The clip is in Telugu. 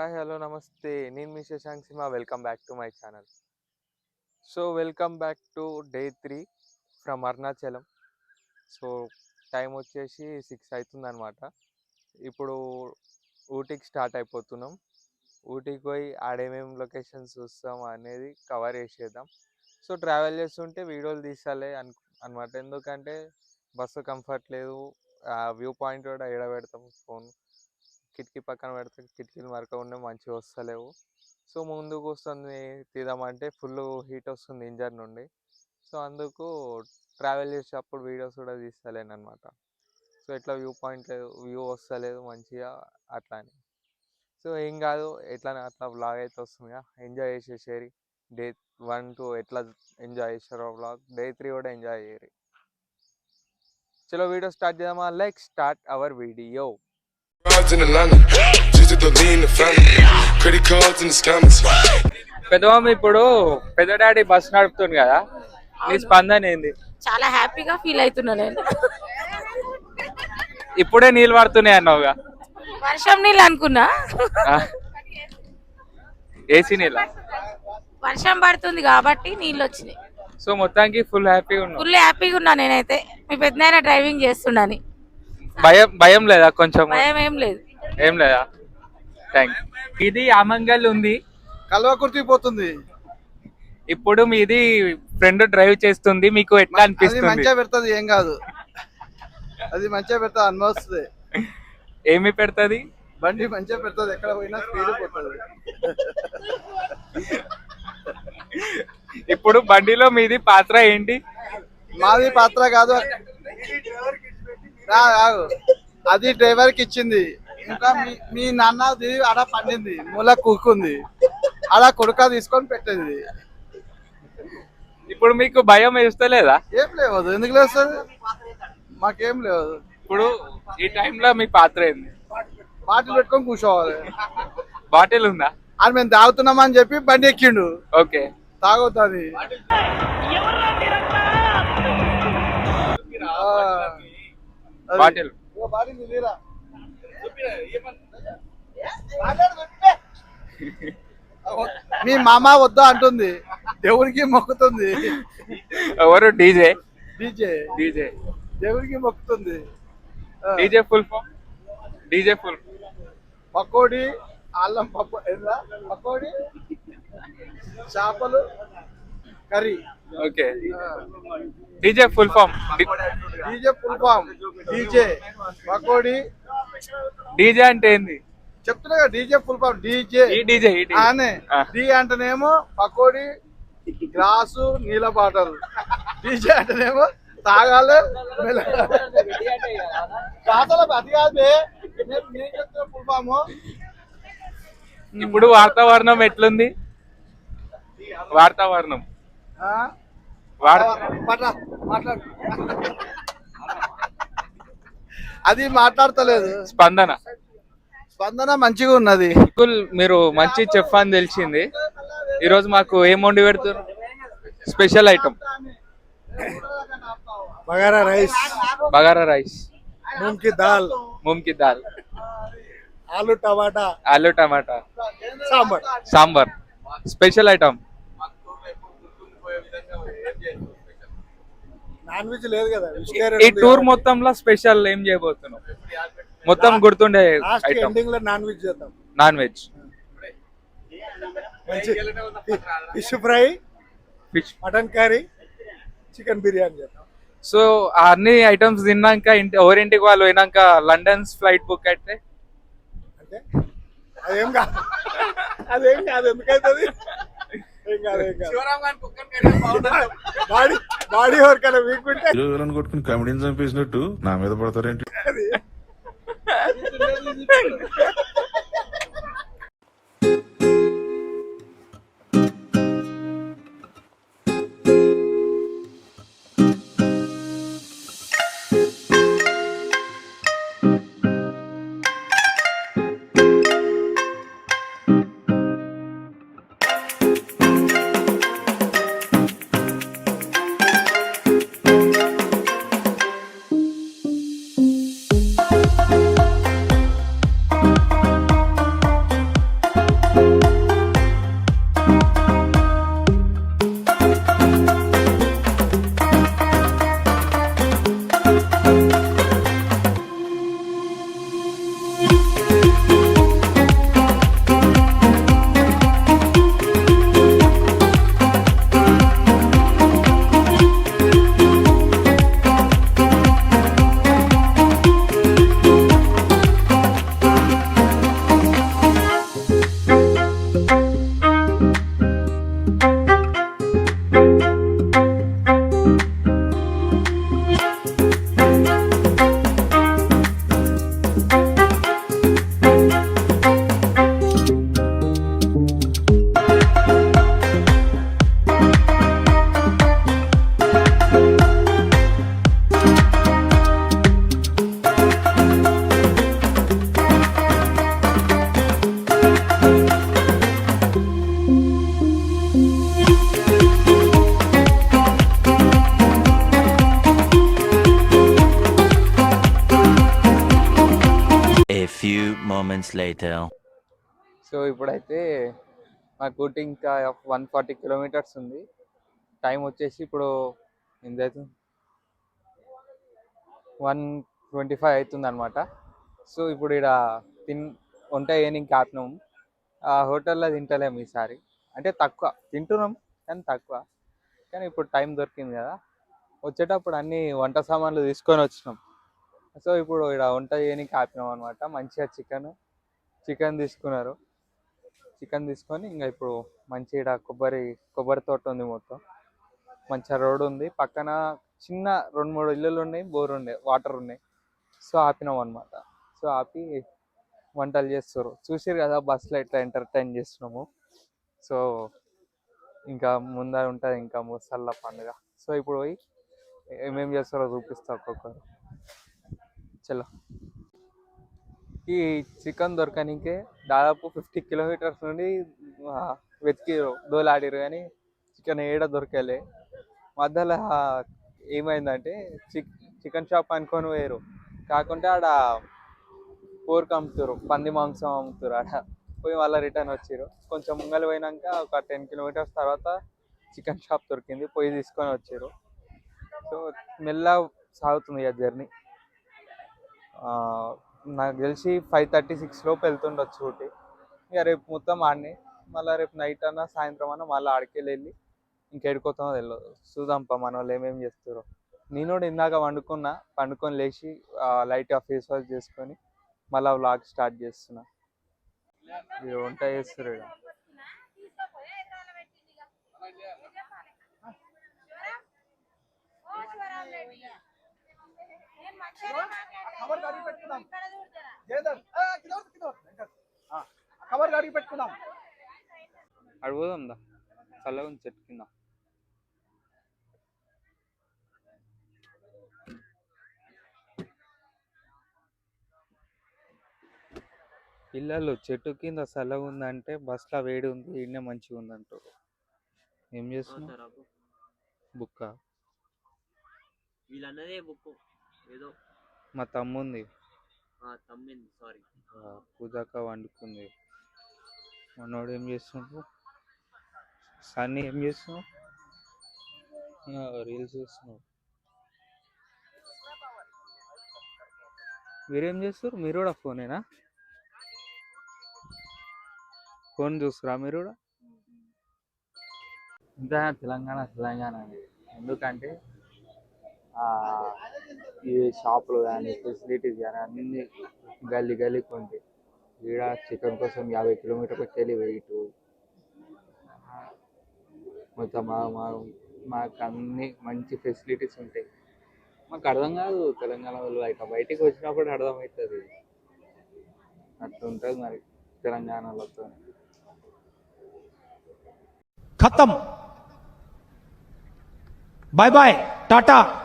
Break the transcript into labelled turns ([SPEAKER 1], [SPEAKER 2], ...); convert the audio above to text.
[SPEAKER 1] హాయ్ హలో నమస్తే నేను మీ Shashank Simha welcome back to my channel. So welcome back to day 3 from Arunachalam. So time వచ్చేసి 6 అవుతుందన్నమాట. ఇప్పుడు ఊటీకి స్టార్ట్ అయిపోతున్నాం. ఊటీకి పోయి ఆడేమేమి లొకేషన్స్ చూస్తాం అనేది కవర్ చేసేద్దాం. సో ట్రావెల్ చేస్తుంటే వీడియోలు తీసాలే అనమాట. ఎందుకంటే బస్సు కంఫర్ట్ లేదు, వ్యూ పాయింట్ కూడా ఎడ పెడతాం, ఫోన్ కిటికీ పక్కన పెడితే కిటికీలు మరక ఉండే మంచిగా వస్తలేవు. సో ముందుకు వస్తుంది తీద్దామంటే ఫుల్ హీట్ వస్తుంది ఇంజన్ నుండి. సో అందుకు ట్రావెల్ చేసేటప్పుడు వీడియోస్ కూడా తీస్తలేను అనమాట. సో ఎట్లా వ్యూ పాయింట్ లేదు, వ్యూ వస్తలేదు మంచిగా అట్లా అని. సో ఏం కాదు, ఎట్లా అట్లా వ్లాగ్ అయితే వస్తుందిగా, ఎంజాయ్ చేసేసేరి. డే 1 2 ఎట్లా ఎంజాయ్ చేశారో వ్లాగ్, డే 3 కూడా ఎంజాయ్ చేయరు. చలో వీడియో స్టార్ట్ చేద్దామా. Like start our video. పెద్దమ్మ ఇప్పుడు పెద్ద డాడీ బస్ నడుపుతుంది కదా, నీ స్పందన ఏంది?
[SPEAKER 2] చాలా హ్యాపీగా ఫీల్ అవుతున్నా నేను.
[SPEAKER 1] ఇప్పుడే నీళ్ళు పడుతున్నాయి అన్నావుగా.
[SPEAKER 2] వర్షం నీళ్ళు అనుకున్నా,
[SPEAKER 1] ఏసీ నీళ్ళ.
[SPEAKER 2] వర్షం పడుతుంది కాబట్టి నీళ్ళు వచ్చినాయి.
[SPEAKER 1] సో మొత్తానికి ఫుల్ హ్యాపీగా ఉన్నా.
[SPEAKER 2] ఫుల్ హ్యాపీగా ఉన్నా నేనైతే. మీ పెద్దనాయన డ్రైవింగ్ చేస్తుండని
[SPEAKER 1] భయం లేదా? కొంచెం
[SPEAKER 2] భయం ఏం లేదు.
[SPEAKER 1] ఏం లేదా? థ్యాంక్. ఇది ఆమంగల్ ఉంది,
[SPEAKER 3] కల్వకుర్తి పోతుంది.
[SPEAKER 1] ఇప్పుడు మీది ఫ్రెండ్ డ్రైవ్ చేస్తుంది, మీకు ఎట్లా అనిపిస్తుంది?
[SPEAKER 3] మంచిగా పెడుతుంది, ఏం కాదు. అది మంచిగా పెడతా అనిపిస్తుంది.
[SPEAKER 1] ఏమి పెడుతుంది?
[SPEAKER 3] బండి మంచిగా పెడుతుంది, ఎక్కడ పోయినా స్పీడ్ పోతుంది.
[SPEAKER 1] ఇప్పుడు బండిలో మీది పాత్ర ఏంటి?
[SPEAKER 3] మాది పాత్ర కాదు, అది డ్రైవర్ కి ఇచ్చింది. ఇంకా మీ నాన్నది ఆడ పండింది, మూల కూకుంది, ఆడ కుడక తీసుకొని పెట్టేది.
[SPEAKER 1] ఇప్పుడు మీకు భయం వేస్తలేదా?
[SPEAKER 3] ఏం లేవదు, ఎందుకు లేస్తుంది? మాకేం లేవదు.
[SPEAKER 1] ఇప్పుడు ఈ టైంలో మీ పాత్ర ఏంది?
[SPEAKER 3] బాటిల్ పెట్టుకొని కూర్చోవాలి.
[SPEAKER 1] బాటిల్ ఉందా?
[SPEAKER 3] అని మేము తాగుతున్నామని చెప్పి బండి ఎక్కిండు.
[SPEAKER 1] ఓకే,
[SPEAKER 3] తాగుతుంది.
[SPEAKER 1] బాటిల్
[SPEAKER 3] మీ మామ వద్దా అంటుంది, దేవుడికి మొక్కుతుంది.
[SPEAKER 1] ఎవరు? డీజే.
[SPEAKER 3] డీజే
[SPEAKER 1] డీజే
[SPEAKER 3] దేవుడికి మొక్కుతుంది.
[SPEAKER 1] DJ full form. DJ full
[SPEAKER 3] pakodi, అల్లం పప్పు, పకోడీ, చేపలు curry.
[SPEAKER 1] Okay, DJ full form.
[SPEAKER 3] DJ full form, DJ pakodi.
[SPEAKER 1] DJ అంటే ఏంది
[SPEAKER 3] చెప్తున్నా కదా, DJ full form. DJ
[SPEAKER 1] DJ
[SPEAKER 3] అనే డి అంటేనేమో పకోడీ, గ్లాసు, నీళ్ళ బాటలు. డీజే అంటేనేమో తాగాలి. అది కాదు, ఫుల్ ఫామ్.
[SPEAKER 1] ఇప్పుడు వాతావరణం ఎట్లుంది? వాతావరణం
[SPEAKER 3] మాట్లాడు. అది మాట్లాడతలేదు.
[SPEAKER 1] స్పందన
[SPEAKER 3] మంచిగా ఉన్నది.
[SPEAKER 1] మీరు మంచి చెఫ్ అని తెలిసింది. ఈరోజు మాకు ఏం వండి పెడుతున్నారు? Special item
[SPEAKER 3] bagara rice.
[SPEAKER 1] Bagara rice,
[SPEAKER 3] మూంగ్ కి దాల్, ఆలు టమాటా,
[SPEAKER 1] sambar. Special item.
[SPEAKER 3] Non veg లేదు కదా.
[SPEAKER 1] ఈ టూర్ మొత్తంలో స్పెషల్ ఏం చేయబోతున్నాం? మొత్తం గుర్తుండే ఐటమ్.
[SPEAKER 3] నాన్ వెజ్ చేద్దాం.
[SPEAKER 1] Non veg
[SPEAKER 3] fish fry,
[SPEAKER 1] fish,
[SPEAKER 3] mutton curry, chicken biryani చేద్దాం.
[SPEAKER 1] సో అన్ని ఐటమ్స్ తిన్నాక ఎవరింటికి వాళ్ళు పోయినాక లండన్ ఫ్లైట్ బుక్ అయితే
[SPEAKER 3] అంటే అదేం కాదు ఎందుకైతుంది? బాడీ ఎవరికైనా వీకుంటే
[SPEAKER 4] కొట్టుకుని కమెడీని చంపేసినట్టు నా మీద పడతారేంటి?
[SPEAKER 5] later.
[SPEAKER 1] సో ఇప్పుడైతే మాకు ఊటీ ఇంకా 140 కిలోమీటర్స్ ఉంది. టైం వచ్చేసి ఇప్పుడు ఎంతైతుంది 1:25 అవుతుంది అనమాట. సో ఇప్పుడు ఇక్కడ వంట చేయడానికి ఆపినాము. ఆ హోటల్లో తింటలేము ఈసారి, అంటే తక్కువ తింటున్నాం కానీ తక్కువ. కానీ ఇప్పుడు టైం దొరికింది కదా, వచ్చేటప్పుడు అన్ని వంట సామాన్లు తీసుకొని వచ్చినాం. సో ఇప్పుడు ఇక్కడ వంట చేయడానికి ఆపినాం అనమాట. మంచిగా చికెన్ తీసుకున్నారు. చికెన్ తీసుకొని ఇంకా ఇప్పుడు మంచి ఇక్కడ కొబ్బరి తోట ఉంది, మొత్తం మంచిగా రోడ్ ఉంది, పక్కన చిన్న 2-3 ఇల్లులు ఉన్నాయి, బోర్ ఉన్నాయి, వాటర్ ఉన్నాయి. సో ఆపినాం అనమాట. సో ఆపి వంటలు చేస్తారు. చూసారు కదా బస్సులో ఎట్లా ఎంటర్టైన్ చేస్తున్నాము. సో ఇంకా ముందర ఉంటుంది ఇంకా ముసళ్ళ పండుగ. సో ఇప్పుడు పోయి ఏమేమి చేస్తారో చూపిస్తా ఒక్కొక్కరు. చలో. ఈ చికెన్ దొరకనికే దాదాపు 50 కిలోమీటర్స్ నుండి వెతికిరు, దోలాడిరు, కానీ చికెన్ ఏడ దొరకలే. మధ్యలో ఏమైందంటే చికెన్ షాప్ అనుకొని పోయారు, కాకుంటే ఆడ పోర్క్ అమ్ముతారు, పంది మాంసం అమ్ముతారు. ఆడ పోయి మళ్ళీ రిటర్న్ వచ్చారు. కొంచెం ముంగలు పోయినాక ఒక 10 కిలోమీటర్స్ తర్వాత చికెన్ షాప్ దొరికింది, పోయి తీసుకొని వచ్చారు. సో మెల్లగా సాగుతుంది ఆ జర్నీ. నాకు తెలిసి 5:36 లోపు వెళ్తుండొచ్చు ఊటీ. ఇక రేపు మొత్తం ఆడనే, మళ్ళీ రేపు నైట్ అన్నా సాయంత్రం అన్నా మళ్ళీ ఆడికెళ్ళి వెళ్ళి ఇంకెడుకోతామో తెలియదు. చూద్దాంపా మన వాళ్ళు ఏమేమి చేస్తారో. నేను కూడా ఇందాక పండుకొని లేచి లైట్గా ఫేస్ వాష్ చేసుకొని మళ్ళీ వ్లాగ్ స్టార్ట్ చేస్తున్నా. ఇది వంట చేస్తారు ఇక్కడ. అడుగుదాం దా, చల్లగా ఉంది చెట్టు కింద. పిల్లలు చెట్టు కింద చల్లగా ఉందంటే బస్సులో వేడి ఉంది, ఈడనే మంచిగా ఉంది అంటారు. ఏం చేస్తున్నా బుక్క
[SPEAKER 6] వీళ్ళన్నదే బుక్ ఏదో
[SPEAKER 1] మా తమ్ముంది
[SPEAKER 6] తమ్మింది, సారీ.
[SPEAKER 1] పూజాక వండుకుంది. మనోడు ఏం చేస్తున్నాడు? సన్నీ ఏం చేస్తున్నావు? రీల్స్ చూస్తున్నావు. మీరేం చేస్తారు? మీరు కూడా ఫోనేనా? ఫోన్ చూస్తారా మీరు కూడా? ఇంకా తెలంగాణ ఎందుకంటే ఈ షాపులు కానీ ఫెసిలిటీస్ కానీ అన్నీ గల్లీకి ఉంటాయి. ఈడ చికెన్ కోసం 50 కిలోమీటర్లకు వెళ్ళి వెయిట్. మొత్తం మాకు అన్ని మంచి ఫెసిలిటీస్ ఉంటాయి. మాకు అర్థం కాదు తెలంగాణ వాళ్ళు, ఇక బయటికి వచ్చినప్పుడు అర్థమవుతుంది. అట్లా ఉంటుంది మరి తెలంగాణలో.
[SPEAKER 7] खत्म, बाय बाय, टाटा।